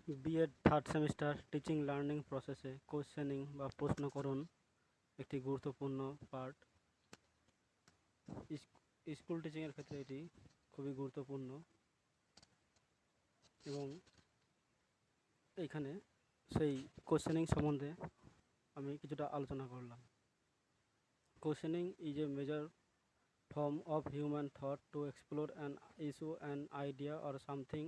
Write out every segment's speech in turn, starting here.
B.Ed third semester teaching learning প্রসেসে questioning বা প্রশ্নকরণ একটি গুরুত্বপূর্ণ পার্ট। স্কুল টিচিংয়ের ক্ষেত্রে এটি খুবই গুরুত্বপূর্ণ এবং এইখানে সেই কোশ্চেনিং সম্বন্ধে আমি কিছুটা আলোচনা করলাম। Questioning is a major form of human thought to explore an issue, an idea, or something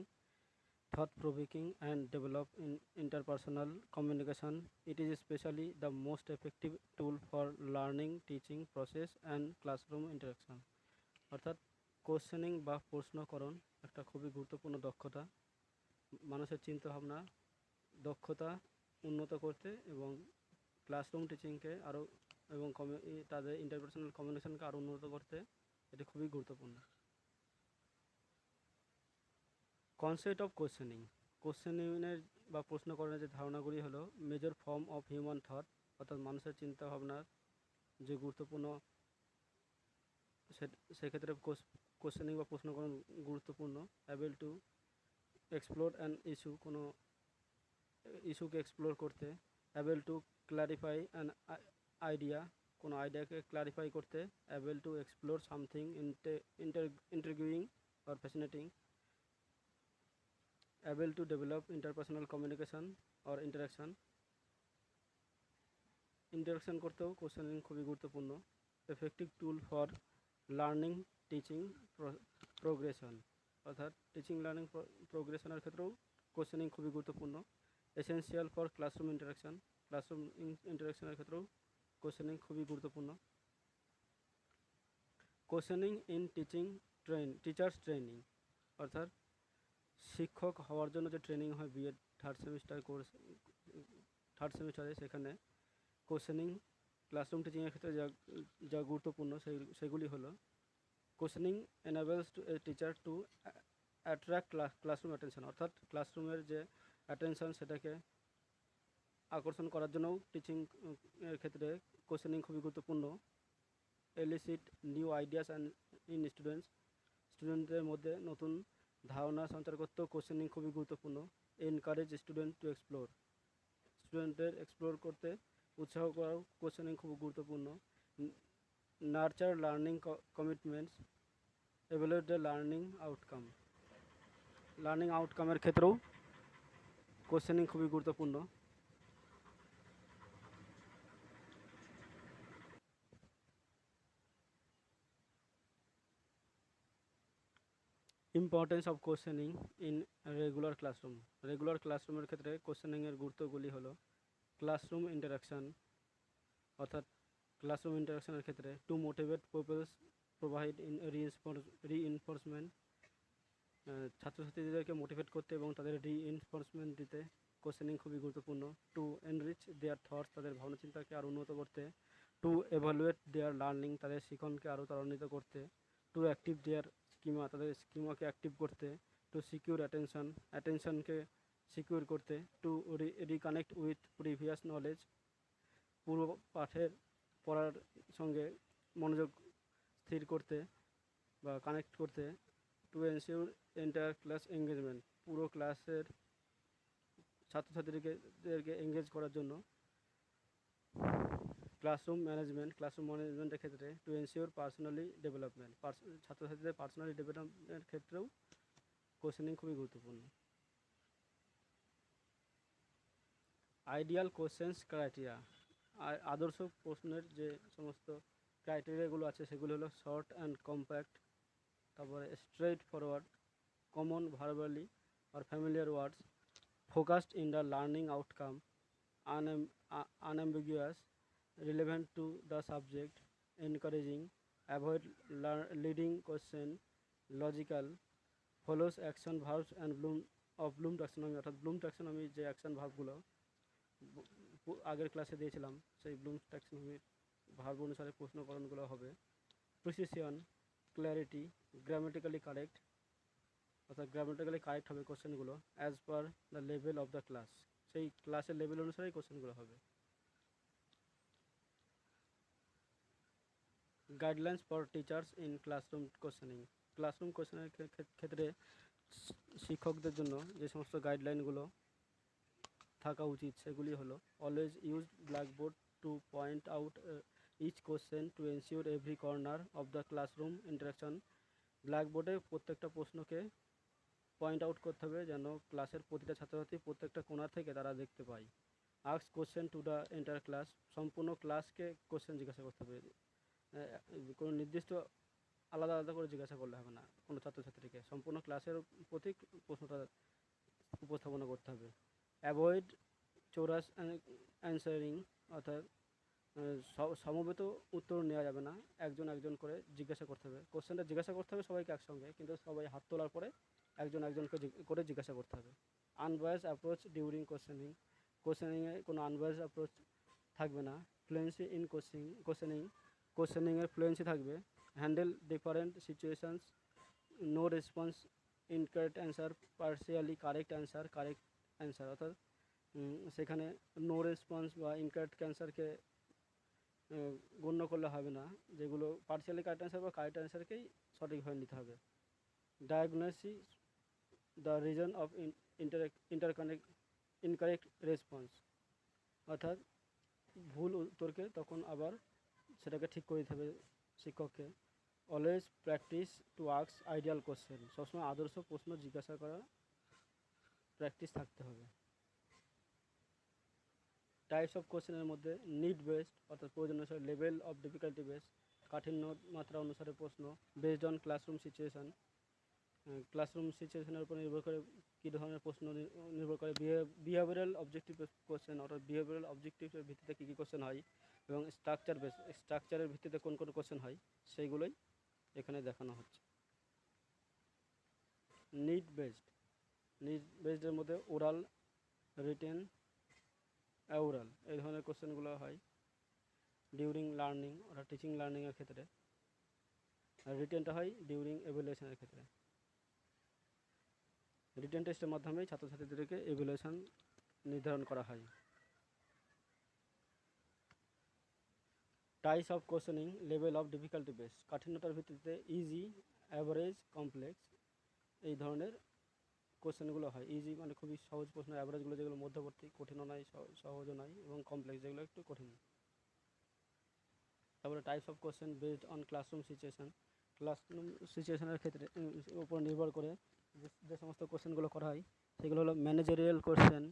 thought-provoking and develop in interpersonal communication. It is especially the most effective tool for learning, teaching process and classroom interaction. অর্থাৎ questioning বা প্রশ্নকরণ একটা খুবই গুরুত্বপূর্ণ দক্ষতা, মানুষের চিন্তাভাবনা দক্ষতা উন্নত করতে এবং ক্লাসরুম টিচিংকে আরও এবং তাদের ইন্টারপার্সোনাল কমিউনিকেশনকে আরও উন্নত করতে এটি খুবই গুরুত্বপূর্ণ। কনসেপ্ট অফ কোশ্চেনিংয়ের বা প্রশ্নকরণের যে ধারণাগুলি হলো major form of human thought, অর্থাৎ মানুষের চিন্তাভাবনার যে গুরুত্বপূর্ণ, সেক্ষেত্রে কোশ্চেনিং বা প্রশ্নকরণ গুরুত্বপূর্ণ। Able to explore an issue, কোনো ইস্যুকে এক্সপ্লোর করতে। Able to clarify an idea, কোনো আইডিয়াকে ক্লারিফাই করতে। Able to explore something interviewing or fascinating. Able to develop interpersonal communication or interaction করতেও কোশ্চেনিং খুবই গুরুত্বপূর্ণ। Effective tool for learning teaching progression, অর্থাৎ teaching learning প্রোগ্রেশনের ক্ষেত্রেও কোশ্চেনিং খুবই গুরুত্বপূর্ণ। এসেন্সিয়াল ফর ক্লাসরুম ইন্টারাকশনের ক্ষেত্রেও কোশ্চেনিং খুবই গুরুত্বপূর্ণ। কোশ্চেনিং ইন টিচার্স ট্রেনিং, অর্থাৎ শিক্ষক হওয়ার জন্য যে ট্রেনিং হয় B.Ed থার্ড সেমিস্টারে, সেখানে কোশ্চেনিং ক্লাসরুম টিচিংয়ের ক্ষেত্রে যা গুরুত্বপূর্ণ সেগুলি হলো: questioning enables to a teacher to attract classroom attention, অর্থাৎ ক্লাসরুমের যে অ্যাটেনশন সেটাকে আকর্ষণ করার জন্যও টিচিং এর ক্ষেত্রে কোশ্চেনিং খুবই গুরুত্বপূর্ণ। Elicit new ideas and in স্টুডেন্টদের মধ্যে নতুন ধারণা সঞ্চার করতেও কোশ্চেনিং খুবই গুরুত্বপূর্ণ। এনকারেজ স্টুডেন্ট টু এক্সপ্লোর, স্টুডেন্টদের এক্সপ্লোর করতে উৎসাহ করাও কোশ্চেনিং খুব গুরুত্বপূর্ণ। Nurture learning commitments, evaluate the learning আউটকামের ক্ষেত্রেও কোশ্চেনিং খুবই গুরুত্বপূর্ণ। Importance of questioning in regular ক্লাসরুমের ক্ষেত্রে কোশ্চেনিংয়ের গুরুত্বগুলি হলো: ক্লাসরুম ইন্টারাকশান, অর্থাৎ ক্লাসরুম ইন্টারাকশানের ক্ষেত্রে to motivate pupils provide reinforcement, ছাত্রছাত্রীদেরকে মোটিভেট করতে এবং তাদের রিইনফোর্সমেন্ট দিতে কোশ্চেনিং খুবই গুরুত্বপূর্ণ। টু এনরিচ দেয়ার থটস, তাদের ভাবনা চিন্তাকে আরও উন্নত করতে। টু এভালুয়েট দেয়ার লার্নিং, তাদের শিক্ষণকে আরও ত্বরান্বিত করতে। টু অ্যাক্টিভ দেয়ার স্কিমা, তাদের স্কিমাকে অ্যাক্টিভ করতে। টু সিকিউর অ্যাটেনশনকে সিকিউর করতে। To reconnect with previous knowledge, পুরো পড়ার সঙ্গে মনোযোগ স্থির করতে বা কানেক্ট করতে। To ensure entire class engagement, পুরো ক্লাসের ছাত্রছাত্রীদেরকে এঙ্গেজ করার জন্য। ক্লাসরুম ম্যানেজমেন্টের ক্ষেত্রে টু এনশিওর পার্সোনালি ডেভেলপমেন্ট, ছাত্রছাত্রীদের পার্সোনালি ডেভেলপমেন্টের ক্ষেত্রেও কোশ্চেনিং খুবই গুরুত্বপূর্ণ। আইডিয়াল কোশ্চেন্স ক্রাইটেরিয়া, আদর্শ প্রশ্নের যে সমস্ত ক্রাইটেরিয়াগুলো আছে সেগুলো হলো: শর্ট অ্যান্ড কম্প্যাক্ট, তারপরে স্ট্রেট ফরওয়ার্ড, কমন ভার্বালি আর familiar words, focused in the learning outcome, unambiguous, relevant to the subject, encouraging, avoid leading question, logical, follows action verbs and Bloom taxonomy, অর্থাৎ ব্লুম ট্যাক্সোনমি যে action ভার্বগুলো আগের ক্লাসে দিয়েছিলাম সেই Bloom ট্যাক্সোনমির verb অনুসারে প্রশ্নকরণগুলো হবে। Precision, clarity, grammatically correct, অর্থাৎ grammatically correct হবে কোশ্চেনগুলো as per the level of the class, সেই ক্লাসের লেভেল অনুসারেই কোশ্চেনগুলো হবে। Guidelines for teachers in classroom কোশ্চেনের ক্ষেত্রে শিক্ষকদের জন্য যে সমস্ত গাইডলাইনগুলো থাকা উচিত সেগুলি হলো always use blackboard to point out each question to ensure every corner of the classroom interaction. ব্ল্যাকবোর্ডে প্রত্যেকটা প্রশ্নকে পয়েন্ট আউট করতে হবে যেন ক্লাসের প্রতিটা ছাত্রছাত্রী প্রত্যেকটা কোণা থেকে তারা দেখতে পায়। Ask question to the entire class, সম্পূর্ণ ক্লাসকে কোশ্চেন জিজ্ঞাসা করতে হবে, কোনো নির্দিষ্ট আলাদা আলাদা করে জিজ্ঞাসা করলে হবে না, কোনো ছাত্রছাত্রীকে সম্পূর্ণ ক্লাসের প্রতি প্রশ্নটা উপস্থাপনা করতে হবে। অ্যাভয়েড চোরাস অ্যান্সারিং, অর্থাৎ সমবেত উত্তর নেওয়া যাবে না, একজন একজন করে জিজ্ঞাসা করতে হবে। কোশ্চেনটা জিজ্ঞাসা করতে হবে সবাইকে একসঙ্গে, কিন্তু সবাই হাত তোলার পরে একজন একজনকে করে জিজ্ঞাসা করতে হবে। আনবায়াস অ্যাপ্রোচ ডিউরিং কোশ্চেনিংয়ে কোনো আনবায়াস অ্যাপ্রোচ থাকবে না। ফ্লুয়েন্সি ইন কোশ্চেনিংয়ের ফ্লুয়েন্সি থাকবে। Handle different situations, no response, incorrect answer, partially correct answer, অর্থাৎ সেখানে নো রেসপন্স বা ইনকারেক্ট অ্যান্সারকে গণ্য করলে হবে না, যেগুলো পার্সিয়ালি কারেক্ট অ্যান্সার বা কারেক্ট অ্যান্সারকেই সঠিকভাবে নিতে হবে। Diagnosis the reason of incorrect response, অর্থাৎ ভুল উত্তরকে তখন আবার সেটাকে ঠিক করে দিতে হবে শিক্ষককে। Always practice to ask ideal question, সবসময় আদর্শ প্রশ্ন জিজ্ঞাসা করা প্র্যাকটিস থাকতে হবে। টাইপস অফ কোশ্চেনের মধ্যে নিড বেসড, অর্থাৎ প্রয়োজন অনুসারে, লেভেল অফ ডিফিকাল্টি বেসড, কাঠিন্য মাত্রা অনুসারে প্রশ্ন, based on classroom situation, classroom সিচুয়েশনের উপর নির্ভর করে কী ধরনের প্রশ্ন নির্ভর করে। বিহেভিয়ারাল অবজেক্টিভ কোশ্চেন, অর্থাৎ বিহেভিয়ারাল অবজেক্টিভের ভিত্তিতে কী কী কোশ্চেন হয়, এবং স্ট্রাকচারের ভিত্তিতে কোন কোন কোশ্চেন হয় সেইগুলোই এখানে দেখানো হচ্ছে। নিড বেসডের মধ্যে ওরাল, রিটেন, অ্যাওরাল এই ধরনের কোশ্চেনগুলো হয় ডিউরিং লার্নিং, অর্থাৎ টিচিং লার্নিংয়ের ক্ষেত্রে। আর রিটেনটা হয় ডিউরিং এভ্যালুয়েশনের ক্ষেত্রে। রিটেন টেস্টের মাধ্যমেই ছাত্রছাত্রীদেরকে এভ্যালুয়েশন নির্ধারণ করা হয়। Types of questioning, level of difficulty base, কাঠিন্যতার ভিত্তিতে ইজি, অ্যাভারেজ, কমপ্লেক্স এই ধরনের কোশ্চেনগুলো হয়। ইজি মানে খুবই সহজ প্রশ্ন, অ্যাভারেজগুলো যেগুলো মধ্যবর্তী, কঠিনও নয় সহজও নয়, এবং কমপ্লেক্স যেগুলো একটু কঠিন। তারপরে types of question based on classroom সিচুয়েশনের ক্ষেত্রে উপর নির্ভর করে যে সমস্ত কোশ্চেনগুলো করা হয় সেগুলো হলো managerial question,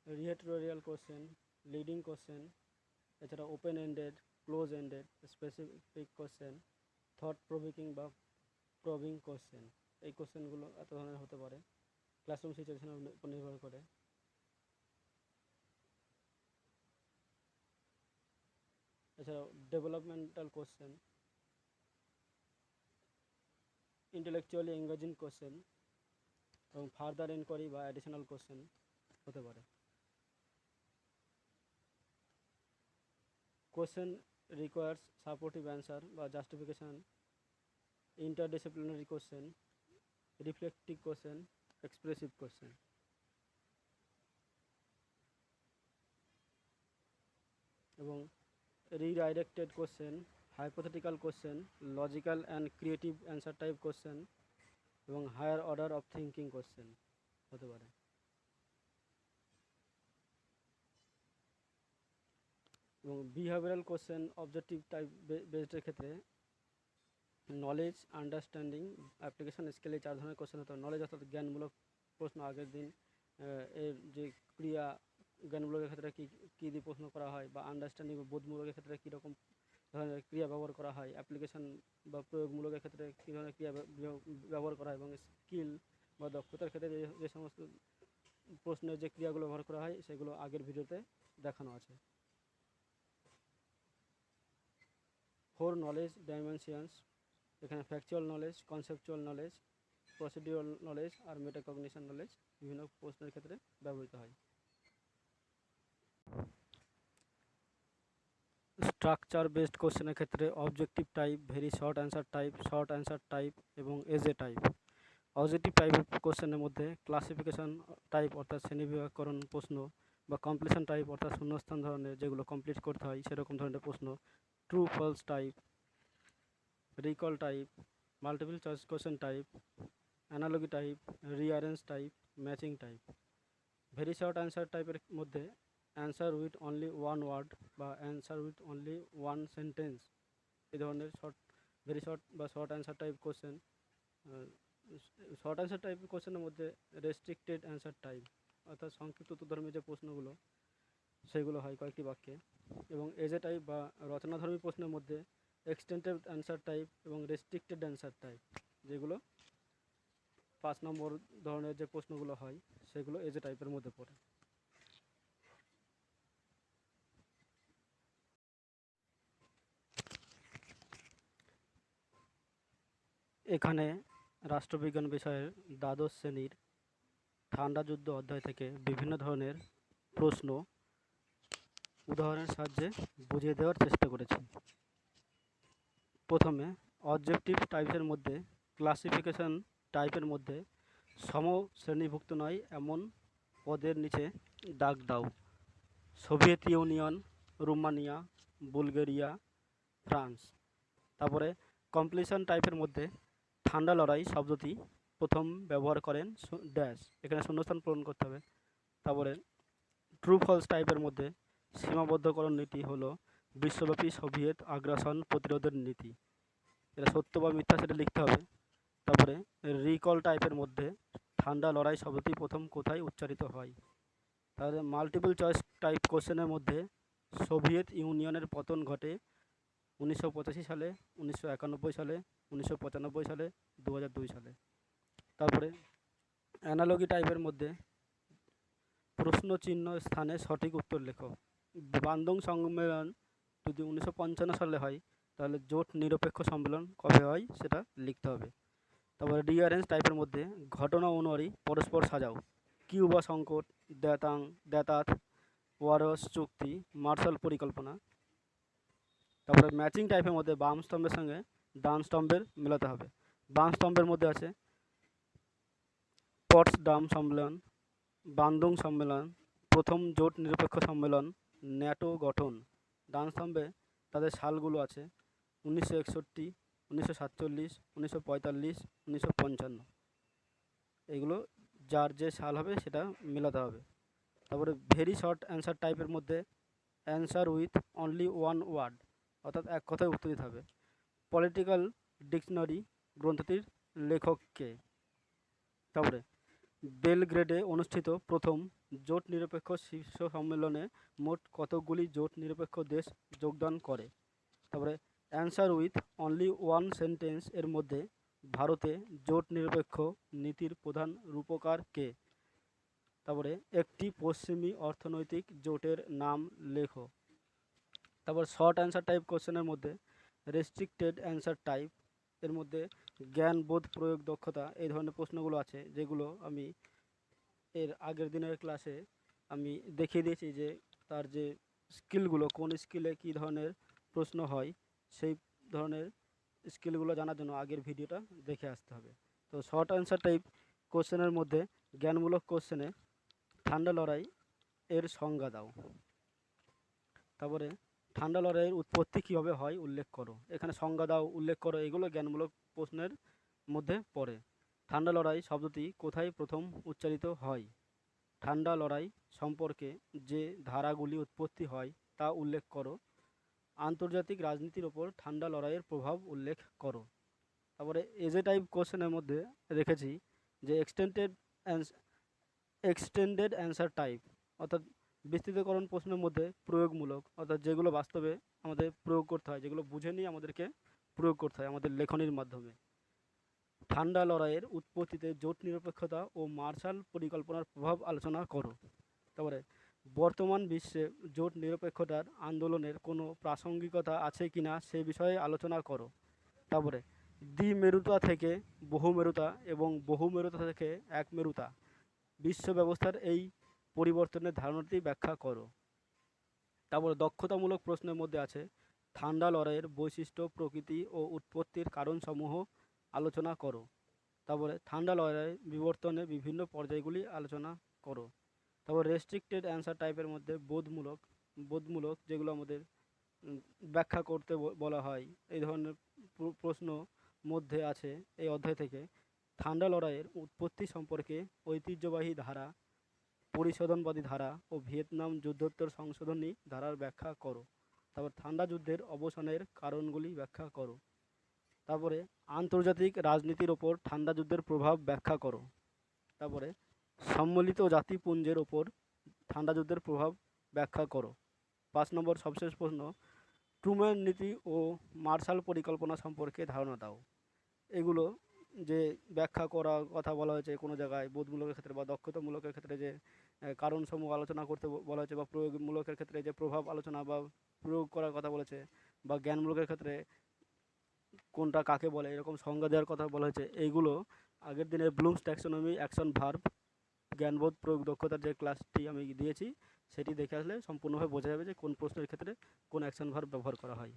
rhetorical question, leading question, এছাড়া open ended, close ended, specific question, thought provoking বা প্রবিং কোশ্চেন। এই কোশ্চেনগুলো এত ধরনের হতে পারে ক্লাসরুম সিচুয়েশনের উপর নির্ভর করে। এছাড়াও developmental question, intellectually engaging question এবং ফার্দার ইনকোয়ারি বা অ্যাডিশনাল কোশ্চেন হতে পারে। কোশ্চেন রিকোয়ার্স সাপোর্টিভ অ্যান্সার বা justification, interdisciplinary question, reflective question, expressive question. এবং redirected question, hypothetical question, logical and creative answer type question এবং higher order of thinking question হতে পারে। এবং বিহেভিয়ারাল কোশ্চেন অবজেক্টিভ টাইপ বেসডের ক্ষেত্রে নলেজ, আন্ডারস্ট্যান্ডিং, অ্যাপ্লিকেশন স্কেলে 4 ধরনের কোশ্চেন হতে পারে। নলেজ অর্থাৎ জ্ঞানমূলক প্রশ্ন, আগের দিন এর যে ক্রিয়া জ্ঞানমূলকের ক্ষেত্রে কী দিয়ে প্রশ্ন করা হয়, বা আন্ডারস্ট্যান্ডিং বা বোধমূলকের ক্ষেত্রে কীরকম ধরনের ক্রিয়া ব্যবহার করা হয়, অ্যাপ্লিকেশন বা প্রয়োগমূলকের ক্ষেত্রে কী ধরনের ক্রিয়া ব্যবহার করা হয়, এবং স্কিল বা দক্ষতার ক্ষেত্রে যে সমস্ত প্রশ্নের যে ক্রিয়াগুলো ব্যবহার করা হয় সেগুলো আগের ভিডিওতে দেখানো আছে। 4 নলেজ ডাইমেনশনস, এখানে factual knowledge, conceptual knowledge, procedural knowledge আর মেটাকগনিশন নলেজ বিভিন্ন প্রশ্নের ক্ষেত্রে ব্যবহৃত হয়। স্ট্রাকচার বেসড কোশ্চেনের ক্ষেত্রে objective type, very short answer type এবং এজে টাইপ। অবজেক্টিভ টাইপের কোশ্চেনের মধ্যে ক্লাসিফিকেশন টাইপ অর্থাৎ শ্রেণীবিভাগকরণ প্রশ্ন, বা কমপ্লিশন টাইপ অর্থাৎ শূন্যস্থান ধরনের যেগুলো কমপ্লিট করতে হয় সেরকম ধরনের প্রশ্ন, true false type, recall type, multiple choice question type, analogy type, rearrange type, matching type. Very short answer টাইপের মধ্যে answer with only one word বা answer with only one sentence, এই ধরনের ভেরি শর্ট বা short answer type question. Short answer type কোশ্চেনের মধ্যে restricted answer type, অর্থাৎ সংক্ষিপ্ত উত্তরধর্মী যে প্রশ্নগুলো সেগুলো হয় কয়েকটি বাক্যে। এবং এজে টাইপ বা রচনাধর্মী প্রশ্নের মধ্যে এক্সটেন্ডেড অ্যান্সার টাইপ এবং রেস্ট্রিক্টেড অ্যান্সার টাইপ, যেগুলো 5 নম্বর ধরনের যে প্রশ্নগুলো হয় সেগুলো এজে টাইপের মধ্যে পড়ে। এখানে রাষ্ট্রবিজ্ঞান বিষয়ের দ্বাদশ শ্রেণীর ঠান্ডা যুদ্ধ অধ্যায় থেকে বিভিন্ন ধরনের প্রশ্ন উদাহরণের সাহায্যে বুঝিয়ে দেওয়ার চেষ্টা করেছি। প্রথমে অবজেক্টিভ টাইপের মধ্যে ক্লাসিফিকেশন টাইপের মধ্যে সম শ্রেণীভুক্ত নয় এমন পদের নিচে দাগ দাও। Soviet union, Romania, Bulgaria, France. তারপরে কমপ্লিশন টাইপের মধ্যে ঠান্ডা লড়াই শব্দটি প্রথম ব্যবহার করেন ড্যাশ, এখানে শূন্যস্থান পূরণ করতে হবে। তারপরে ট্রু ফলস টাইপের মধ্যে সীমাবদ্ধকরণ নীতি হলো বিশ্বব্যাপী সোভিয়েত আগ্রাসন প্রতিরোধের নীতি, এটা সত্য বা মিথ্যা সেটা লিখতে হবে। তারপরে রিকল টাইপের মধ্যে ঠান্ডা লড়াই শব্দটি প্রথম কোথায় উচ্চারিত হয়। তাহলে মাল্টিপল চয়েস টাইপ কোশ্চেনের মধ্যে সোভিয়েত ইউনিয়নের পতন ঘটে 1985 সালে, 1991 সালে, 1995 সালে, 2002 সালে। তারপরে অ্যানালজি টাইপের মধ্যে প্রশ্ন চিহ্ন স্থানে সঠিক উত্তর লেখো। বান্দং সম্মেলন যদি 1955 সালে হয় তাহলে জোট নিরপেক্ষ সম্মেলন কবে হয় সেটা লিখতে হবে। তারপরে রিঅ্যারেঞ্জ টাইপের মধ্যে ঘটনা অনুযায়ী পরস্পর সাজাও। কিউবা সংকট, দেতাত, ওয়ারস চুক্তি, মার্শাল পরিকল্পনা। তারপরে ম্যাচিং টাইপের মধ্যে বাম স্তম্ভের সঙ্গে ডান স্তম্ভের মেলাতে হবে। বাম স্তম্ভের মধ্যে আছে পটসডাম সম্মেলন, বান্দং সম্মেলন, প্রথম জোট নিরপেক্ষ সম্মেলন, ন্যাটো গঠন। ডান স্তম্ভে তাদের সালগুলো আছে 1961, 1947, 1945, 1955। এগুলো যার যে সাল হবে সেটা মেলাতে হবে। তারপরে ভেরি শর্ট অ্যান্সার টাইপের মধ্যে answer with only one word, অর্থাৎ এক কথায় উত্তর দিতে হবে। পলিটিক্যাল ডিকশনারি গ্রন্থটির লেখক কে। তারপরে বেলগ্রেডে অনুষ্ঠিত প্রথম জোট নিরপেক্ষ শীর্ষ সম্মেলনে মোট কতগুলি জোট নিরপেক্ষ দেশ যোগদান করে। তারপরে answer with only one sentence এর মধ্যে ভারতে জোট নিরপেক্ষ নীতির প্রধান রূপকার কে। তারপরে একটি পশ্চিমী অর্থনৈতিক জোটের নাম লেখো। তারপর শর্ট অ্যান্সার টাইপ কোশ্চেনের মধ্যে রেস্ট্রিক্টেড অ্যান্সার টাইপ এর মধ্যে জ্ঞান, বোধ, প্রয়োগ, দক্ষতা, এই ধরনের প্রশ্নগুলো আছে, যেগুলো আমি এর আগের দিনের ক্লাসে আমি দেখিয়ে দিয়েছি যে তার যে স্কিলগুলো, কোন স্কিলে কী ধরনের প্রশ্ন হয়, সেই ধরনের স্কিলগুলো জানার জন্য আগের ভিডিওটা দেখে আসতে হবে। তো শর্ট অ্যান্সার টাইপ কোশ্চেনের মধ্যে জ্ঞানমূলক কোশ্চেনে ঠান্ডা লড়াই এর সংজ্ঞা দাও। তারপরে ঠান্ডা লড়াইয়ের উৎপত্তি কীভাবে হয় উল্লেখ করো, এখানে সংজ্ঞা দাও, উল্লেখ করো, এগুলো জ্ঞানমূলক প্রশ্নের মধ্যে পড়ে। ঠান্ডা লড়াই শব্দটি কোথায় প্রথম উচ্চারিত হয়। ঠান্ডা লড়াই সম্পর্কে যে ধারাগুলি উৎপত্তি হয় তা উল্লেখ করো। আন্তর্জাতিক রাজনীতির ওপর ঠান্ডা লড়াইয়ের প্রভাব উল্লেখ করো। তারপরে এজে টাইপ কোশ্চেনের মধ্যে রেখেছি যে এক্সটেন্ডেড অ্যান্সার টাইপ, অর্থাৎ বিস্তৃতকরণ প্রশ্নের মধ্যে প্রয়োগমূলক, অর্থাৎ যেগুলো বাস্তবে আমাদের প্রয়োগ করতে হয়, যেগুলো বুঝে নিয়ে আমাদেরকে প্রয়োগ করতে হয় আমাদের লেখনির মাধ্যমে। ঠান্ডা লড়াইয়ের উৎপত্তিতে জোট নিরপেক্ষতা ও মার্শাল পরিকল্পনার প্রভাব আলোচনা করো। তারপরে বর্তমান বিশ্বে জোট নিরপেক্ষতার আন্দোলনের কোনো প্রাসঙ্গিকতা আছে কিনা সে বিষয়ে আলোচনা করো। তারপরে দ্বিমেরুতা থেকে বহুমেরুতা এবং বহুমেরুতা থেকে একমেরুতা বিশ্ব ব্যবস্থার এই পরিবর্তনের ধারণাটি ব্যাখ্যা করো। তারপরে দক্ষতামূলক প্রশ্নের মধ্যে আছে ঠান্ডা লড়াইয়ের বৈশিষ্ট্য, প্রকৃতি ও উৎপত্তির কারণসমূহ আলোচনা করো। তারপরে ঠান্ডা লড়াই বিবর্তনের বিভিন্ন পর্যায়গুলি আলোচনা করো। তারপর রেস্ট্রিক্টেড অ্যান্সার টাইপের মধ্যে বোধমূলক যেগুলো আমাদের ব্যাখ্যা করতে বলা হয়, এই ধরনের প্রশ্ন মধ্যে আছে এই অধ্যায় থেকে ঠান্ডা লড়াইয়ের উৎপত্তি সম্পর্কে ঐতিহ্যবাহী ধারা, পরিশোধনবাদী ধারা ও ভিয়েতনাম যুদ্ধোত্তর সংশোধনী ধারার ব্যাখ্যা করো। তারপর ঠান্ডা যুদ্ধের অবসানের কারণগুলি ব্যাখ্যা করো। তারপরে আন্তর্জাতিক রাজনীতির ওপর ঠান্ডা যুদ্ধের প্রভাব ব্যাখ্যা করো। তারপরে সম্মিলিত জাতিপুঞ্জের ওপর ঠান্ডা যুদ্ধের প্রভাব ব্যাখ্যা করো। 5 নম্বর সবশেষ প্রশ্ন, ট্রুম্যান নীতি ও মার্শাল পরিকল্পনা সম্পর্কে ধারণা দাও। এগুলো যে ব্যাখ্যা করা কথা বলা হয়েছে কোনো জায়গায় বোধমূলকের ক্ষেত্রে বা দক্ষতামূলকের ক্ষেত্রে যে কারণসমূহ আলোচনা করতে বলা হয়েছে, বা প্রয়োগমূলকের ক্ষেত্রে যে প্রভাব আলোচনা বা প্রয়োগ করার কথা বলেছে, বা জ্ঞানমূলকের ক্ষেত্রে কোনটা কাকে বলে এরকম সংজ্ঞা দেওয়ার কথা বলা হয়েছে। এইগুলো আগের দিনের ব্লুমস ট্যাক্সোনমি অ্যাকশন ভার্ব জ্ঞানবোধ প্রয়োগ দক্ষতার যে ক্লাসটি আমি দিয়েছি সেটি দেখে আসলে সম্পূর্ণভাবে বোঝা যাবে যে কোন প্রশ্নের ক্ষেত্রে কোন অ্যাকশন ভার্ব ব্যবহার করা হয়।